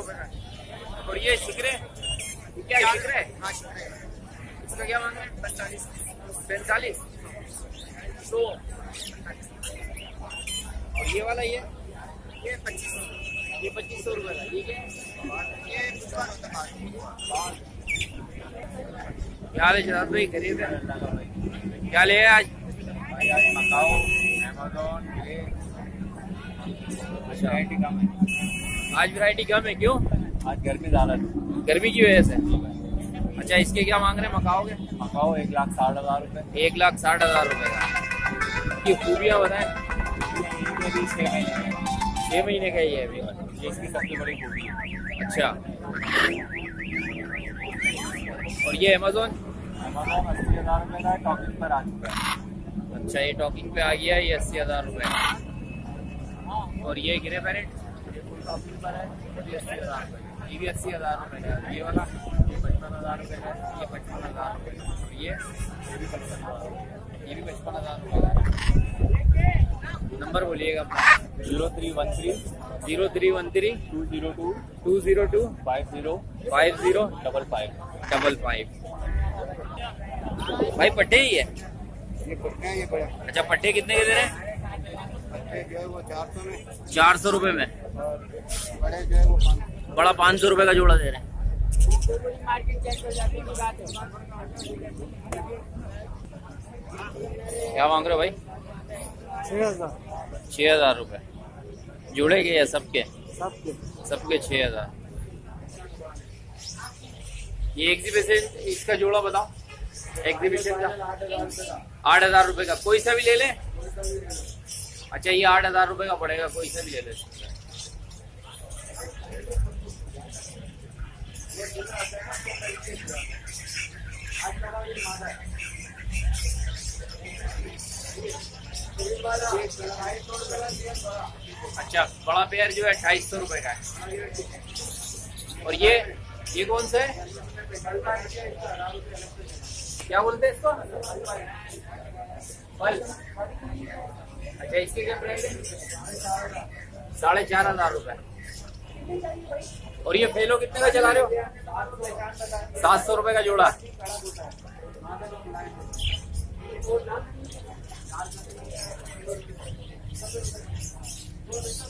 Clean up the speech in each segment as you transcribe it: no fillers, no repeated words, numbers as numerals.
रुपए का। और ये शिकरे क्या शिकरे? हाँ, इसका क्या मांग रहे हैं? 45। 45 100। और ये वाला ये 2500। ये 2500 रुपए का। ठीक है, ये दुकान होता है। क्या ले जनाब भाई? खरीद क्या ले आए आज? मकाओ, अमेज़न, अच्छा, वैरायटी कम है। आज वैरायटी कम है, क्यों? आज गर्मी ज़्यादा है, गर्मी की वजह से। अच्छा, इसके क्या मांग रहे हैं मकाओ के? मकाओ 1,60,000 रुपए। 1,60,000 रुपए का। ये खूबियाँ बताएं। ये भी 6 महीने का है। 6 महीने का ही है अभी। ये इसकी सबसे बड़ी खूबी है। अच्छा, और ये अमेज़न? अमेज़न 80,000 रुपए का है, टॉकिंग पर आ चुका है। अच्छा, ये टॉकिंग पे आ गया, ये 80,000 रुपए। और ये गिरे पैरेट? ये फुल टॉकिंग पर है, ये भी 80,000 रुपए। ये भी 80,000 रुपए का। ये वाला ये 55,000 रुपए का है। ये 55,000 रुपए का। और ये भी 55,000 रुपए। ये भी 55,000 रुपए का। नंबर बोलिएगा अपना। 0313 0313 202 202 50 50 55। 55। भाई पट्टे ही है? ये पट्टे हैं, ये बड़े अच्छा, पट्टे कितने के दे रहे हैं? पट्टे जो है वो 400 में, 400 रुपए में। और बड़े जो है वो 500। बड़ा 500 रुपए का जोड़ा दे रहे हैं। क्या मांग रहे हो भाई? 6,000 6,000 रुपए जोड़े के या सबके? सबके। सबके 6,000। ये एग्जीबिशन, इसका जोड़ा बताओ। एग्जीबिशन का 8,000 रुपए का। कोई सा भी ले ले? अच्छा, ये 8,000 रुपए का पड़ेगा, कोई सा भी ले ले। अच्छा, बड़ा पेयर जो है 250 रुपए का है। और ये कौन सा है? क्या बोलते हैं इसको? फल। अच्छा, इसके क्या प्राइस है? 4,500 रुपए। और ये फेलो कितने का चला रहे हो? 700 रुपए का जोड़ा।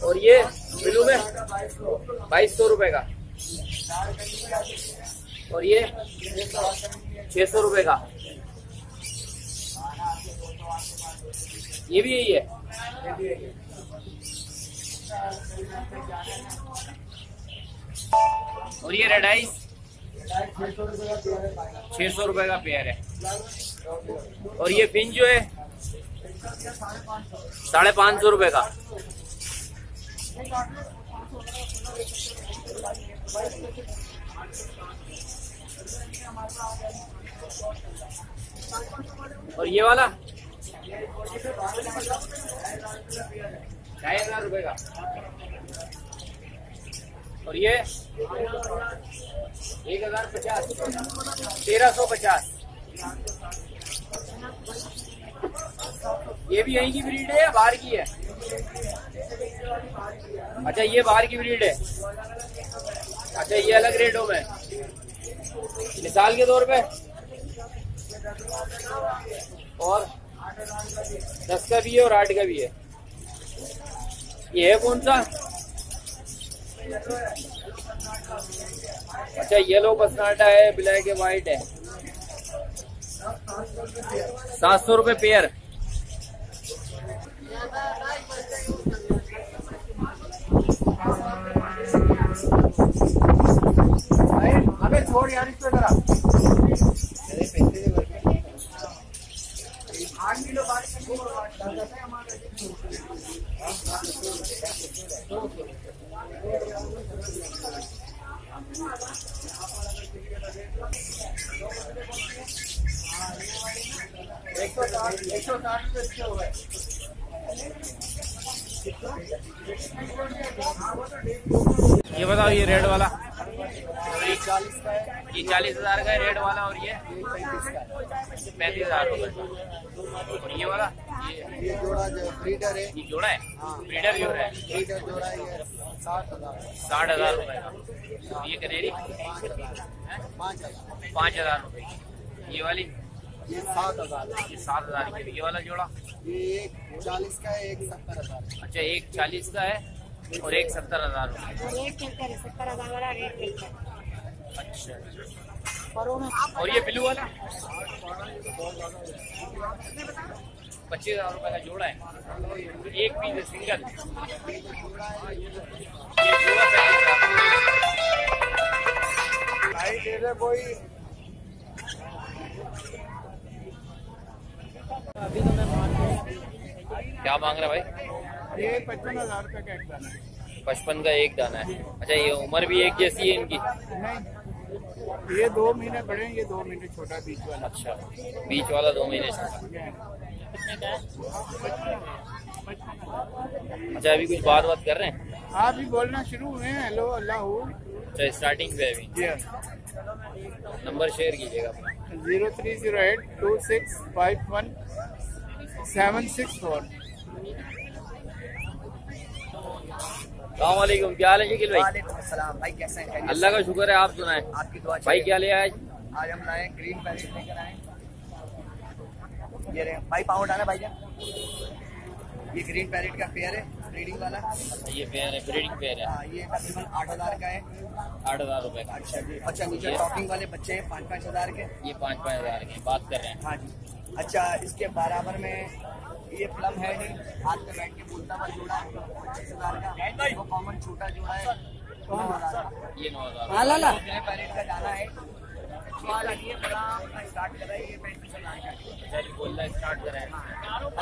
और ये ब्लू में 2,200 रुपए का। और ये 600 रुपए का। ये भी यही है। और ये रेड आइस 600 रुपए का पेयर है। और ये पिन जो है 550 रुपए का। और ये वाला 2,500 रुपए का। और ये 1,050 1,350। ये भी यहीं की ब्रीड है या बाहर की है? अच्छा, ये बाहर की ब्रीड है। अच्छा, ये अलग रेटों में। मिसाल के तौर पे और 10 का भी है और 8 का भी है। ये है कौन सा? अच्छा, येलो पसनाटा है, ब्लैक है, व्हाइट है। 700 रुपए पेयर। अबे छोड़ यार इसको जरा। 8 किलो ये बताओ, ये रेड वाला ये 40,000 का है रेड वाला। और ये 35,000 रुपए। और ये वाला ये ये जोड़ा जो ब्रीडर है, ये जोड़ा है, हाँ ब्रीडर जोड़ा है, ब्रीडर जोड़ा है, ये 60,000 60,000 रुपए का। ये कनेरी 5,000 रुपए की। ये वाली ये 7,000 ये 7,000 की। ये वाला जोड़ा ये एक 40 का है, एक 70,000। अच्छा, एक 40 का है और एक 70,000 रुपए। रेट चलता है 70,000 वाला रेट चलता है। अच्छा, और ये ब्लू वाला 25,000 रुपए का जोड़ा है, एक पीस है सिंगल। ये जोड़ा 35,000। दे दे कोई। अभी तो मैं क्या मांग रहा है भाई? ये 55,000 रुपए का एक दाना है। 55 का एक दाना है। अच्छा, ये उम्र भी एक जैसी है इनकी? नहीं, ये 2 महीने बड़े हैं, ये 2 महीने छोटा बीच वाला। अच्छा, बीच वाला 2 महीने से। अच्छा, अभी कुछ बात कर रहे हैं? हाँ, अभी बोलना शुरू हुए हैं। हेलो, अल्लाह। अच्छा, स्टार्टिंग पे अभी। नंबर शेयर कीजिएगा अपना। 0308 2651 764। अस्सलामुअलैकुम, क्या हाल है शकील भाई? वालेकुम अस्सलाम भाई, कैसे हैं? अल्लाह का शुक्र है, आप सुनाएं। आपकी दुआ भाई क्या ले आए? आज हम लाए ग्रीन पैरेट लेकर आए। ये रहे भाई, पाँव उठाना भाईजान। ये ग्रीन पैरेट का पेयर है, ब्रीडिंग वाला। ये पेयर है, ब्रीडिंग पेयर है। हाँ, ये तकरीबन 8,000 का है। 8,000 रुपए का। अच्छा जी। अच्छा, नीचे टॉकिंग वाले बच्चे हैं 5,000 के। ये 5,000 की बात कर रहे हैं। हाँ जी। अच्छा, इसके बराबर में ये प्लम है नहीं, हाथ में बैठ के बोलता हुआ जोड़ा है 25,000 का। वो कॉमन छोटा जोड़ा है 9,000 का। ये 9,000। ग्रे पैरेट का जाना है। स्टार्ट कर रहा है ये 35,000 का। बोलना स्टार्ट कर रहे हैं।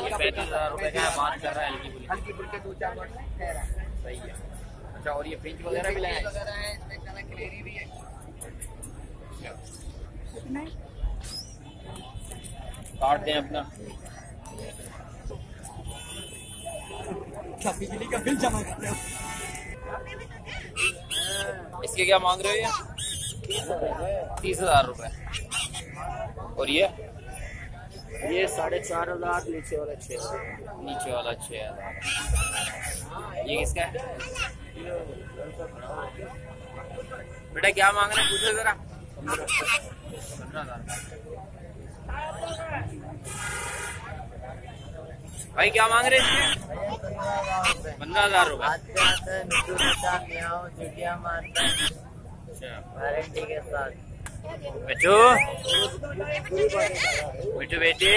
ये 35,000 रुपए का बात कर रहा है, हल्की फुल्की। हल्की फुल्के 2-4 वर्ड कह रहा है। सही है। अच्छा, और ये फ्रिज वगैरह भी लाए हैं? वगैरह है, इसमें एक तरह क्लेरी भी है। काट दें अपना। बिजली का बिल जमा करते हो। इसके क्या मांग रहे हो? ये 30,000 रुपए। और ये 4,500, नीचे वाला 6,000। नीचे वाला 6,000। ये किसका है बेटा? क्या मांग रहे हैं, पूछो जरा। 15,000। भाई क्या मांग रहे हैं इसके? 15,000 रुपए। वारंटी के साथ। बच्चो बेटू बेटे।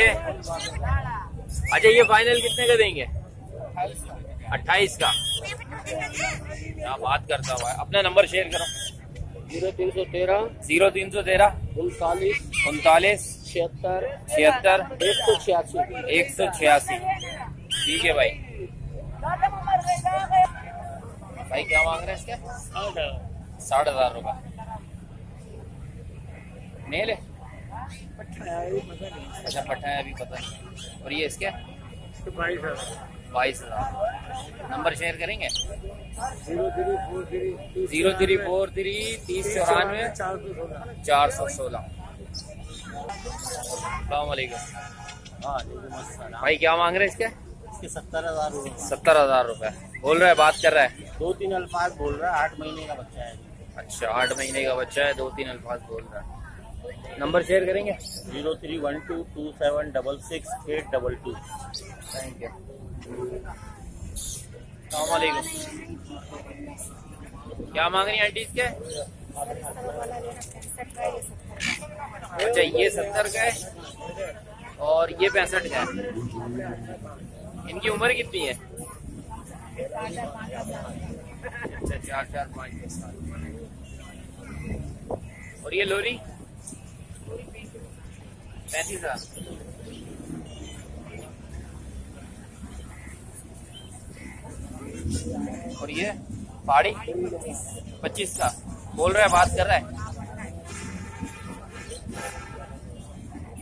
अच्छा, ये फाइनल कितने का देंगे? 28 का। क्या बात करता हुआ है। अपना नंबर शेयर करो। 0313 0313 39 39 76 76 186। 186। ठीक है भाई। भाई क्या मांग रहे हैं इसके? 60,000 रुपए। मेल है? अच्छा, पट्टा है, अभी पता नहीं। और ये इसके 22,000। नंबर शेयर करेंगे? 0343 3094 416। भाई क्या मांग रहे हैं इसके? इसके 70,000 रुपए। 70,000 रुपए बोल रहा है, बात कर रहा है। 2-3 अल्फाज बोल रहा है, 8 महीने का बच्चा है। अच्छा, 8 महीने का बच्चा है, 2-3 अल्फाज बोल रहा है। नंबर शेयर करेंगे? 0312266822। Thank you. अस्सलामुअलैकुम। क्या मांग रही है आंटी इसके? अच्छा, ये 70 का है और ये 65 का है। इनकी उम्र कितनी है? अच्छा, 4-5 साल। और ये लोरी 35,000। और ये पहाड़ी 25 का बोल रहा है, बात कर रहा है।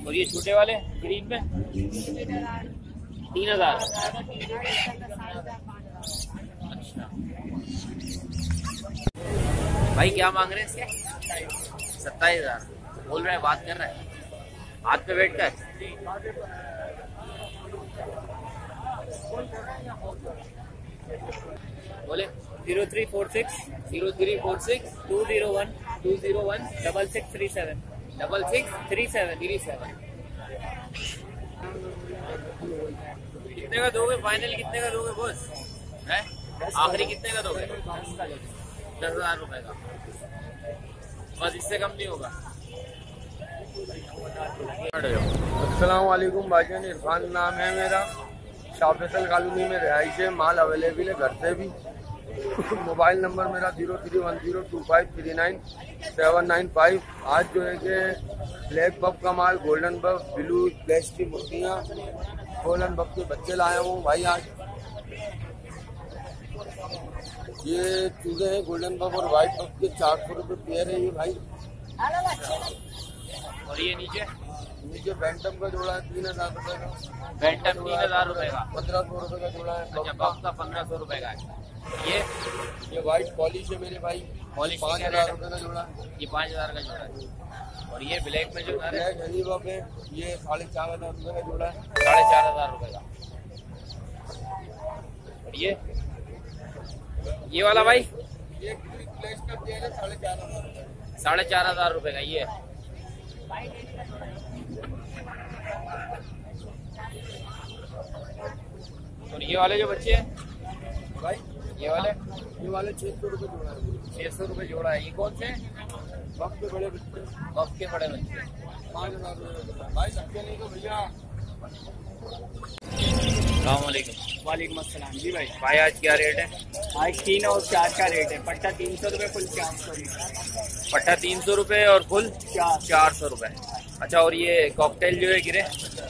और ये छोटे वाले ग्रीन में 3,000। अच्छा भाई, क्या मांग रहे हैं इसके? 27,000 बोल रहे हैं, बात कर रहा है। हाथ पे बैठ कर बोले 0346 0346 201 201 6637 6637 कितने का दोगे फाइनल? कितने का दोगे बॉस? है आखिरी कितने का दोगे? 10,000 रुपए का, बस इससे कम नहीं होगा। अस्सलाम वालेकुम भाईजान, इरफान नाम है मेरा। शाह फैसल कॉलोनी में रिहाइश है, माल अवेलेबल है घर से भी। मोबाइल नंबर मेरा 031025399795। आज जो है कि ब्लैक बफ का माल, गोल्डन बफ, ब्लू फ्लैश की मुर्गियाँ, गोल्डन बफ के बच्चे लाया हूँ भाई। आज ये चूजे हैं गोल्डन बफ और वाइट बफ के 400 रुपये पेयर है ये भाई। और ये नीचे नीचे बैंटम का जोड़ा है 3,000 रुपये का। बैंटम 3,000 रुपए का, 1,500 रुपये का जोड़ा है। अच्छा बफ का 1,500 रुपए का है। ये व्हाइट पॉलिश है मेरे भाई, पॉलिश 5,000 रुपये का जोड़ा है। ये 5,000 का जोड़ा है। और ये ब्लैक में जो है ब्लैक हनी बफ है, ये 4,500 रुपये का जोड़ा है। 4,500 रुपए का। और ये वाला भाई ये फ्लैश का पेयर है 4,500 रुपये। 4,500 रुपए का ये। और ये वाले जो बच्चे हैं भाई ये वाले 600 रुपये जोड़ा है। 600 रुपए जोड़ा है। ये कौन से हैं? बफ के बड़े बच्चे बफ के बड़े बच्चे। 5,000 रुपये भाई। सबके नहीं तो भैया। सलामकुम। वालेकुम अस्सलाम जी भाई। भाई आज क्या रेट है? आज 3 और 4 का रेट है। पट्टा 300 रुपये, फुल 400 रुपये। पट्टा 300 रुपये और फुल 400 रुपये। अच्छा और ये कॉकटेल जो है गिरे?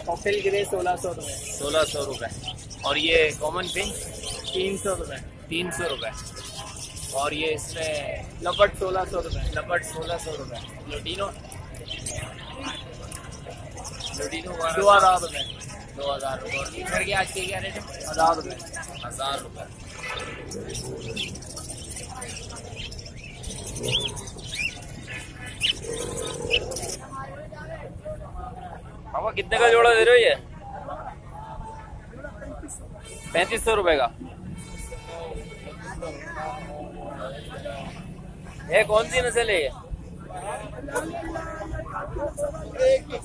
कॉकटेल गिरे 1,600 रुपये। 1,600 रुपये। और ये कॉमन पिंक 300 रुपये। 300 रुपये। और ये इसमें लपट 1,600 रुपये। लपट 1,600 रुपये। लुटीनो 2,000 रुपये। 2,000 रुपये। और मीटर के आज के क्या रेट है? 1,000 रुपये। 1,000 रुपये। पापा कितने का जोड़ा दे रहे हो ये? 3,500 रुपए का। ये कौन सी नस्ल है ये?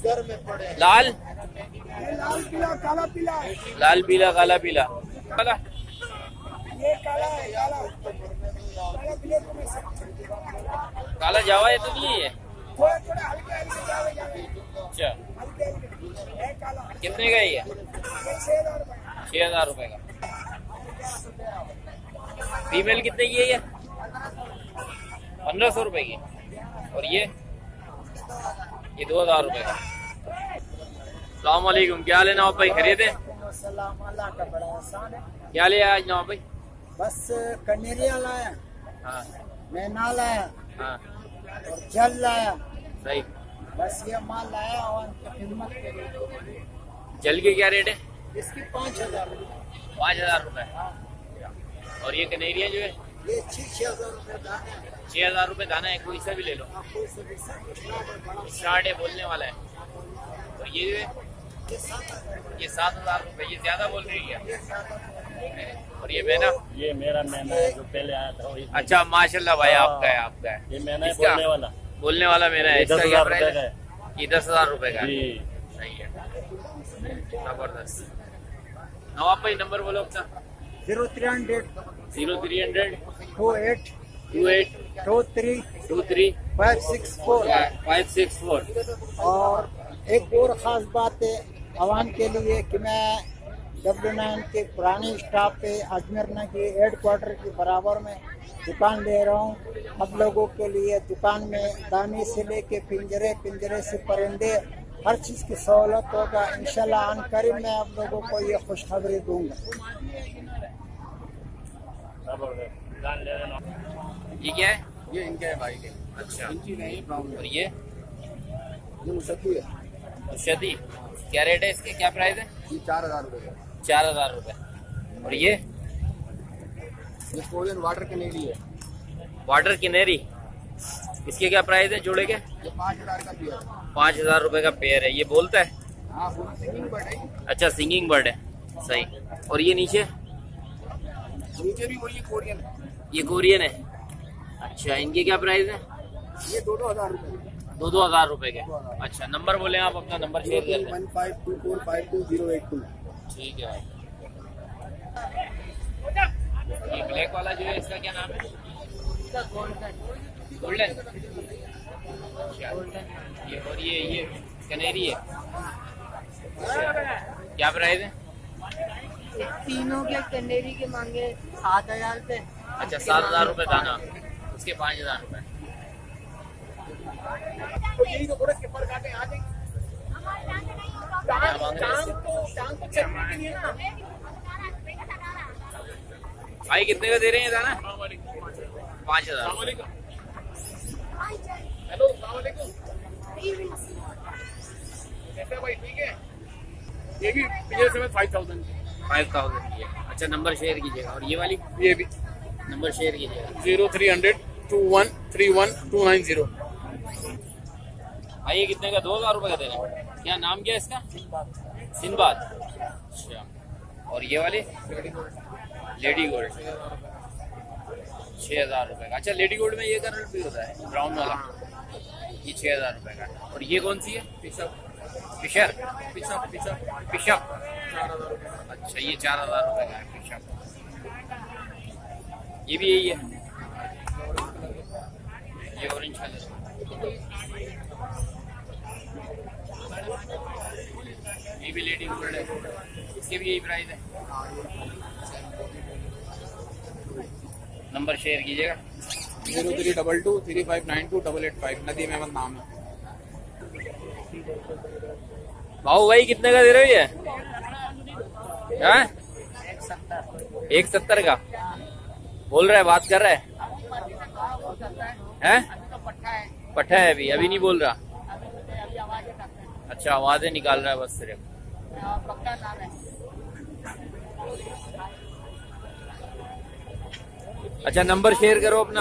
घर में पड़े लाल लाल पीला काला पीला है। लाल पीला काला पीला काला। ये काला है, काला काला पीले को में से काला जावा ये तो नहीं है ये? थोड़ा थोड़ा हल्के हल्के जावे जावे अच्छा हल्के हल्के है काला। कितने का है ये? ये 6,000 रुपये। 6,000 रुपए का। फीमेल कितने की है ये? 1,500 रुपए की। और ये 2,000 रुपए का। सलाम वालेकुम, क्या लेना आप भाई? खरीदे? अल्लाह का बड़ा एहसान है। क्या लिया आज नवाब भाई? बस कनेरिया लाया, हाँ मैना लाया हाँ और जल लाया। सही। बस ये माल लाया और खिदमत के लिए। जल के क्या रेट है? इसकी 5,000 रुपये। 5,000 रुपए। और ये कनेरिया जो है ये 6,000 रुपये दाना है। 6,000 रुपए दाना है। कोई सा भी ले लो, आपको इसे भी सब स्टार्ट है बोलने वाला है। और ये जो है ये 7,000 रुपए। ये ज्यादा बोल रही है। और ये मैना? ये मेरा मैना है जो पहले आया था वही। अच्छा माशाल्लाह भाई, आपका है आपका है। ये मैना है इसका? बोलने वाला मैना है। ये इसका 10,000 क्या रुपए प्राइस का है? है। ये 10,000 रुपए का है। जी सही है, जबरदस्त। नवाब भाई नंबर बोलो अपना। 0300 0300 28 28 23 23 564। 564। और एक और ख़ास बात है आवाम के लिए कि मैं W9 के पुराने स्टाफ पे अजमेर नगर हेडक्वार्टर के बराबर में दुकान ले रहा हूँ। आप लोगों के लिए दुकान में दाने से लेके पिंजरे से परिंदे हर चीज़ की सहूलत होगा इंशाल्लाह। आन करीब मैं आप लोगों को ये खुशखबरी दूंगा। ये क्या है? ये इनके है भाई के। अच्छा इनकी नहीं ब्राउन और ये मुसद्दी है। शदी क्या रेट है इसके? क्या प्राइस है? ये 4,000 रुपये का। 4,000 रुपए। और ये कोरियन वाटर कनेडी है। वाटर किनेरी, इसके क्या प्राइस है जोड़े के? ये 5,000 का पेयर है। 5,000 रुपए का पेयर है। ये बोलता है? हाँ सिंगिंग बर्ड है। अच्छा सिंगिंग बर्ड है, सही। और ये नीचे नीचे भी वही कोरियन है। ये कोरियन है। अच्छा, इनके क्या प्राइस है? ये 2,000 रुपए। 2,000 रुपए के। अच्छा, नंबर बोले आप अपना, नंबर शेयर कर दें। 152452 ठीक है भाई। ये ब्लैक वाला जो है इसका क्या नाम है? गोल्डन। अच्छा, ये और ये कनेरी है। क्या प्राइस है? तीनों के कनेरी के मांगे 7,000 रुपए। अच्छा, 7,000 रुपए दाना, उसके 5,000 रुपए। तो यही तो बोले स्किपर काटे आ जाएंगे। क्या मांग रहे हैं? टांग तो चलने के लिए ना। भाई कितने का दे रहे हैं दाना? 5,000। हेलो, अस्सलाम वालेकुम। कैसे भाई, ठीक है? ये भी पिछले समय 5,000 की है। अच्छा, नंबर शेयर कीजिएगा। और ये वाली? ये भी नंबर शेयर कीजिएगा। 0300 2131 290। भाई ये कितने का? 2,000 रुपए का दे रहे हैं। क्या नाम क्या है इसका? सिंबाद। अच्छा, और ये वाली? Lady gold. 6,000 रुपए का। अच्छा, लेडी गोल्ड में ये कलर भी होता है, ब्राउन वाला। ये 6,000 रुपए का। और ये कौन सी है? फिशर। पिशप। अच्छा, ये 4,000 रुपए का है पिशप। ये भी यही है, ये ऑरेंज कलर। ये भी लेडी गोल्ड है, इसके भी यही प्राइस है। नंबर शेयर कीजिएगा। 0322 3592 885। नदीम अहमद नाम है। भाऊ भाई कितने का दे रहे हो ये? 1,70 का बोल रहा है, बात कर रहा है। पट्टा है, अभी नहीं बोल रहा। अच्छा, आवाजें निकाल रहा है बस सिर्फ। अच्छा, नंबर शेयर करो अपना।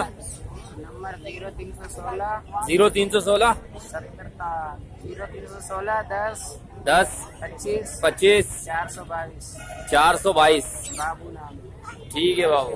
नंबर 0316 0316 10 10 25 25 422 422। बाबू नाम। ठीक है बाबू।